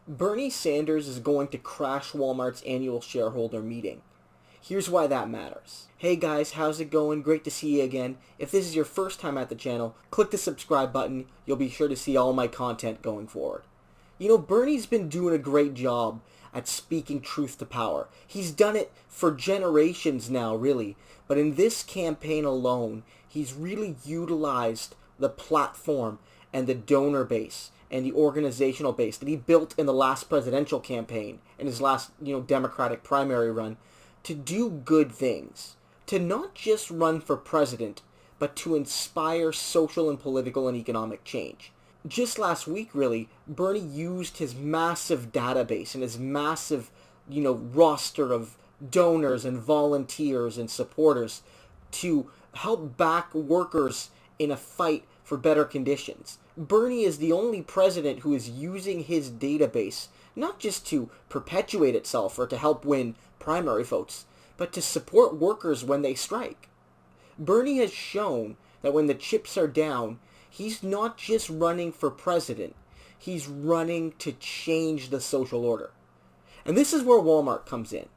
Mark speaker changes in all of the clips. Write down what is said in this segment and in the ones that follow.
Speaker 1: Bernie Sanders is going to crash Walmart's annual shareholder meeting. Here's why that matters. Hey guys, how's it going? Great to see you again. If this is your first time at the channel, click the subscribe button. You'll be sure to see all my content going forward. You know, Bernie's been doing a great job at speaking truth to power. He's done it for generations now, really. But in this campaign alone, he's really utilized the platform and the donor base and the organizational base that he built in the last presidential campaign and his last, Democratic primary run to do good things. To not just run for president, but to inspire social and political and economic change. Just last week, really, Bernie used his massive database and his massive, roster of donors and volunteers and supporters to help back workers in a fight for better conditions. Bernie is the only president who is using his database not just to perpetuate itself or to help win primary votes, but to support workers when they strike. Bernie has shown that when the chips are down, he's not just running for president, he's running to change the social order. And this is where Walmart comes in.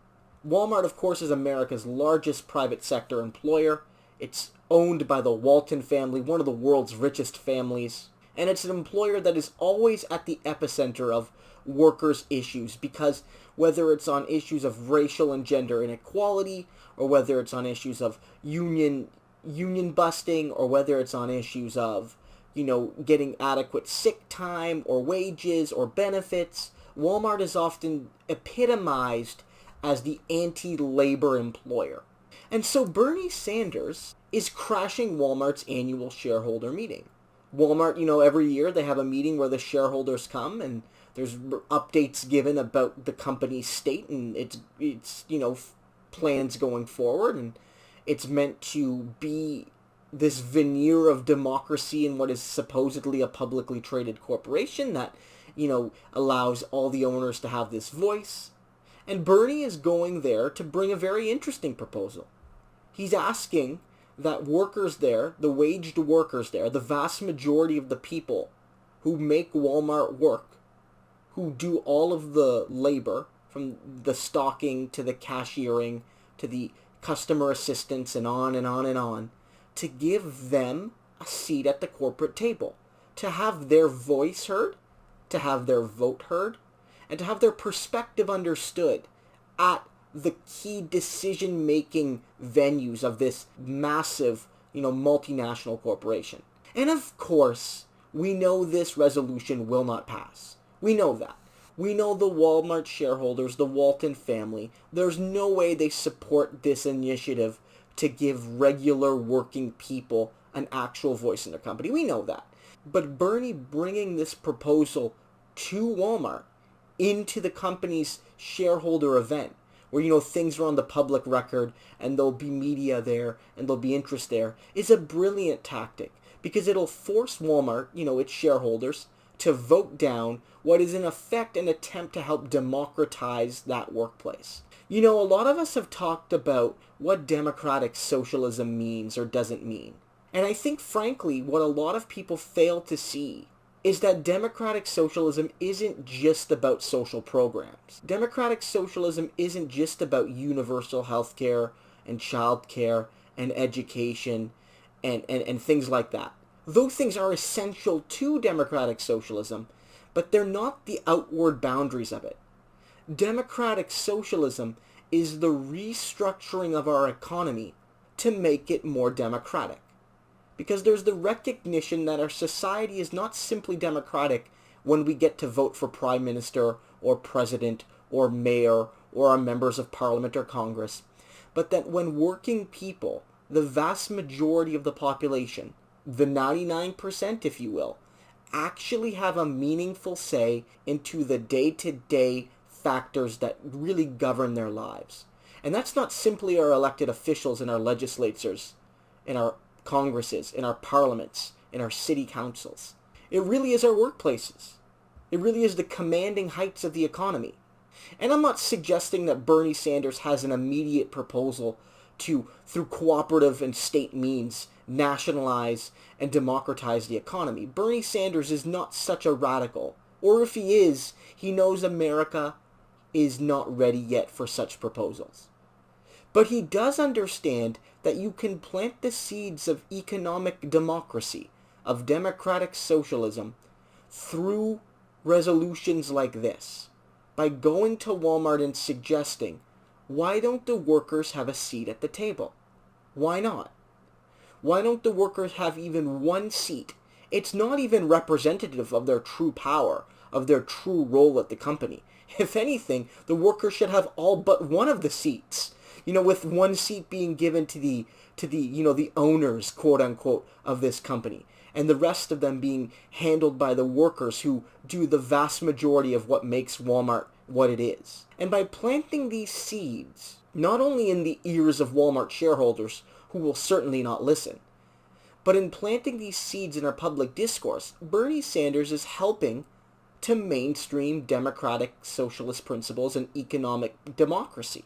Speaker 1: Walmart, of course, is America's largest private sector employer. It's owned by the Walton family, one of the world's richest families. And it's an employer that is always at the epicenter of workers' issues, because whether it's on issues of racial and gender inequality, or whether it's on issues of union busting, or whether it's on issues of, getting adequate sick time or wages or benefits, Walmart is often epitomized as the anti-labor employer. And so Bernie Sanders is crashing Walmart's annual shareholder meeting. Walmart, every year they have a meeting where the shareholders come and there's updates given about the company's state and its plans going forward, and it's meant to be this veneer of democracy in what is supposedly a publicly traded corporation that, allows all the owners to have this voice. And Bernie is going there to bring a very interesting proposal. He's asking that workers there, the waged workers there, the vast majority of the people who make Walmart work, who do all of the labor, from the stocking to the cashiering to the customer assistance and on and on and on, to give them a seat at the corporate table, to have their voice heard, to have their vote heard, and to have their perspective understood at the key decision-making venues of this massive, multinational corporation. And of course, we know this resolution will not pass. We know that. We know the Walmart shareholders, the Walton family, there's no way they support this initiative to give regular working people an actual voice in their company. We know that. But Bernie bringing this proposal to Walmart into the company's shareholder event, where, things are on the public record and there'll be media there and there'll be interest there, is a brilliant tactic, because it'll force Walmart, its shareholders, to vote down what is in effect an attempt to help democratize that workplace. A lot of us have talked about what democratic socialism means or doesn't mean. And I think, frankly, what a lot of people fail to see is that democratic socialism isn't just about social programs. Democratic socialism isn't just about universal health care and child care and education and things like that. Those things are essential to democratic socialism, but they're not the outward boundaries of it. Democratic socialism is the restructuring of our economy to make it more democratic. Because there's the recognition that our society is not simply democratic when we get to vote for prime minister or president or mayor or our members of parliament or Congress, but that when working people, the vast majority of the population, the 99% if you will, actually have a meaningful say into the day-to-day factors that really govern their lives. And that's not simply our elected officials and our legislators, in our Congresses, in our parliaments, in our city councils. It really is our workplaces. It really is the commanding heights of the economy. And I'm not suggesting that Bernie Sanders has an immediate proposal to, through cooperative and state means, nationalize and democratize the economy. Bernie Sanders is not such a radical. Or if he is, he knows America is not ready yet for such proposals. But he does understand that you can plant the seeds of economic democracy, of democratic socialism, through resolutions like this, by going to Walmart and suggesting, why don't the workers have a seat at the table? Why not? Why don't the workers have even one seat? It's not even representative of their true power, of their true role at the company. If anything, the workers should have all but one of the seats. With one seat being given to the owners, quote unquote, of this company, and the rest of them being handled by the workers who do the vast majority of what makes Walmart what it is. And by planting these seeds, not only in the ears of Walmart shareholders, who will certainly not listen, but in planting these seeds in our public discourse, Bernie Sanders is helping to mainstream democratic socialist principles and economic democracy.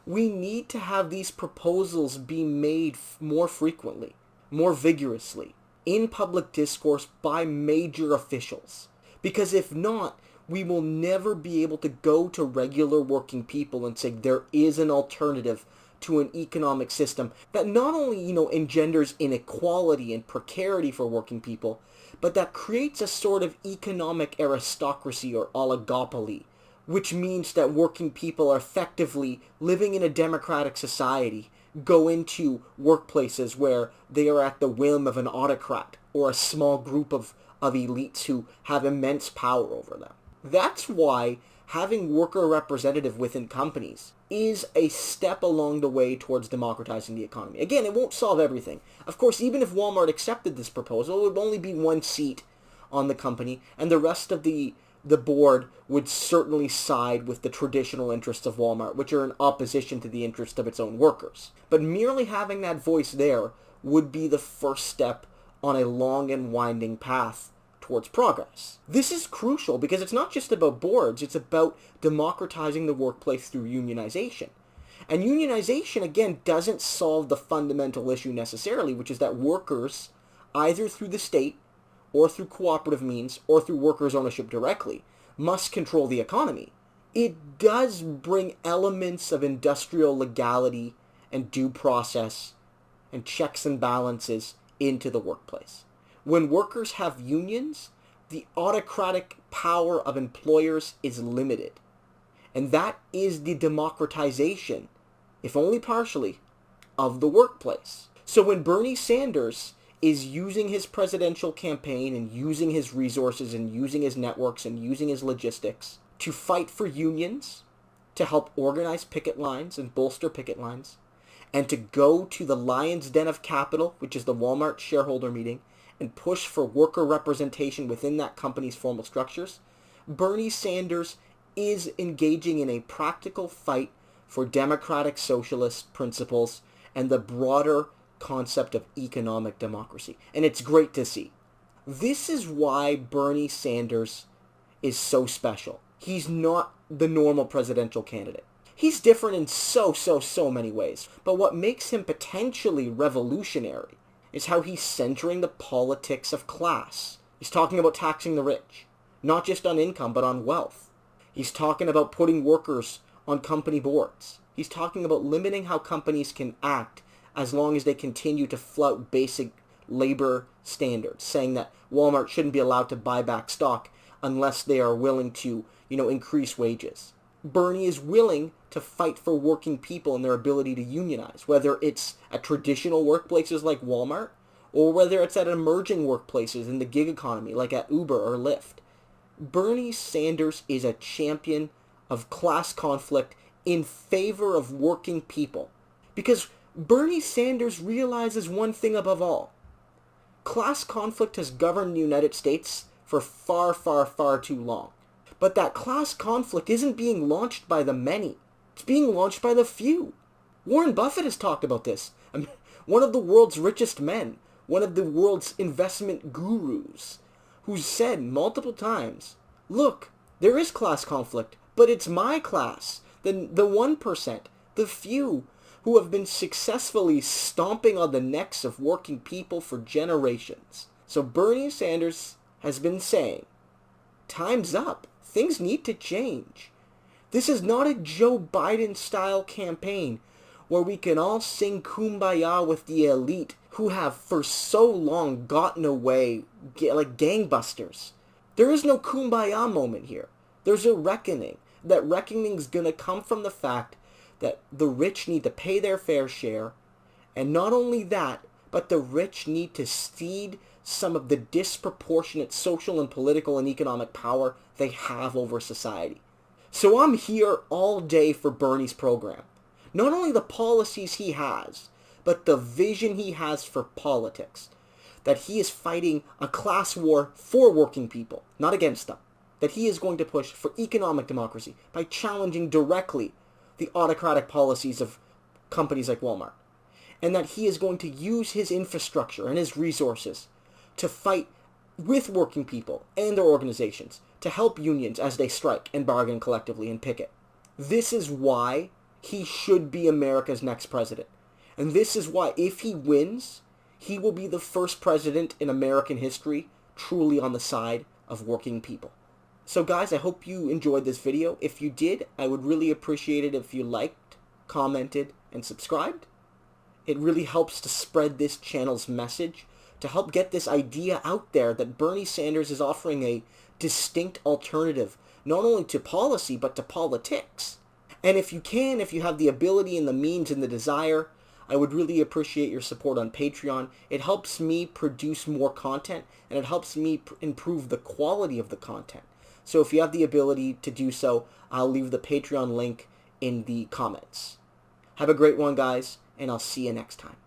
Speaker 1: We need to have these proposals be made more frequently, more vigorously, in public discourse by major officials. Because if not, we will never be able to go to regular working people and say there is an alternative to an economic system that not only, engenders inequality and precarity for working people, but that creates a sort of economic aristocracy or oligopoly, which means that working people are effectively living in a democratic society, go into workplaces where they are at the whim of an autocrat or a small group of elites who have immense power over them. That's why having worker representative within companies is a step along the way towards democratizing the economy. Again, it won't solve everything. Of course, even if Walmart accepted this proposal, it would only be one seat on the company, and the rest of the board would certainly side with the traditional interests of Walmart, which are in opposition to the interest of its own workers. But merely having that voice there would be the first step on a long and winding path towards progress. This is crucial because it's not just about boards, it's about democratizing the workplace through unionization. And unionization, again, doesn't solve the fundamental issue necessarily, which is that workers, either through the state or through cooperative means or through workers' ownership directly, must control the economy. It does bring elements of industrial legality and due process and checks and balances into the workplace. When workers have unions, the autocratic power of employers is limited. And that is the democratization, if only partially, of the workplace. So when Bernie Sanders is using his presidential campaign and using his resources and using his networks and using his logistics to fight for unions, to help organize picket lines and bolster picket lines, and to go to the lion's den of capital, which is the Walmart shareholder meeting, and push for worker representation within that company's formal structures, Bernie Sanders is engaging in a practical fight for democratic socialist principles and the broader concept of economic democracy. And it's great to see. This is why Bernie Sanders is so special. He's not the normal presidential candidate. He's different in so many ways. But what makes him potentially revolutionary is how he's centering the politics of class. He's talking about taxing the rich, not just on income, but on wealth. He's talking about putting workers on company boards. He's talking about limiting how companies can act as long as they continue to flout basic labor standards, saying that Walmart shouldn't be allowed to buy back stock unless they are willing to, increase wages. Bernie is willing to fight for working people and their ability to unionize, whether it's at traditional workplaces like Walmart, or whether it's at emerging workplaces in the gig economy like at Uber or Lyft. Bernie Sanders is a champion of class conflict in favor of working people. Because Bernie Sanders realizes one thing above all. Class conflict has governed the United States for far too long. But that class conflict isn't being launched by the many. It's being launched by the few. Warren Buffett has talked about this. One of the world's richest men, one of the world's investment gurus, who's said multiple times, look, there is class conflict, but it's my class, the 1%, the few, who have been successfully stomping on the necks of working people for generations. So Bernie Sanders has been saying, time's up. Things need to change. This is not a Joe Biden-style campaign where we can all sing Kumbaya with the elite who have for so long gotten away like gangbusters. There is no Kumbaya moment here. There's a reckoning. That reckoning is going to come from the fact that the rich need to pay their fair share, and not only that, but the rich need to cede some of the disproportionate social and political and economic power they have over society. So I'm here all day for Bernie's program. Not only the policies he has, but the vision he has for politics. That he is fighting a class war for working people, not against them. That he is going to push for economic democracy by challenging directly the autocratic policies of companies like Walmart. And that he is going to use his infrastructure and his resources to fight with working people and their organizations to help unions as they strike and bargain collectively and picket. This is why he should be America's next president. And this is why, if he wins, he will be the first president in American history truly on the side of working people. So guys, I hope you enjoyed this video. If you did, I would really appreciate it if you liked, commented, and subscribed. It really helps to spread this channel's message, to help get this idea out there that Bernie Sanders is offering a distinct alternative, not only to policy, but to politics. And if you can, if you have the ability and the means and the desire, I would really appreciate your support on Patreon. It helps me produce more content, and it helps me improve the quality of the content. So if you have the ability to do so, I'll leave the Patreon link in the comments. Have a great one, guys, and I'll see you next time.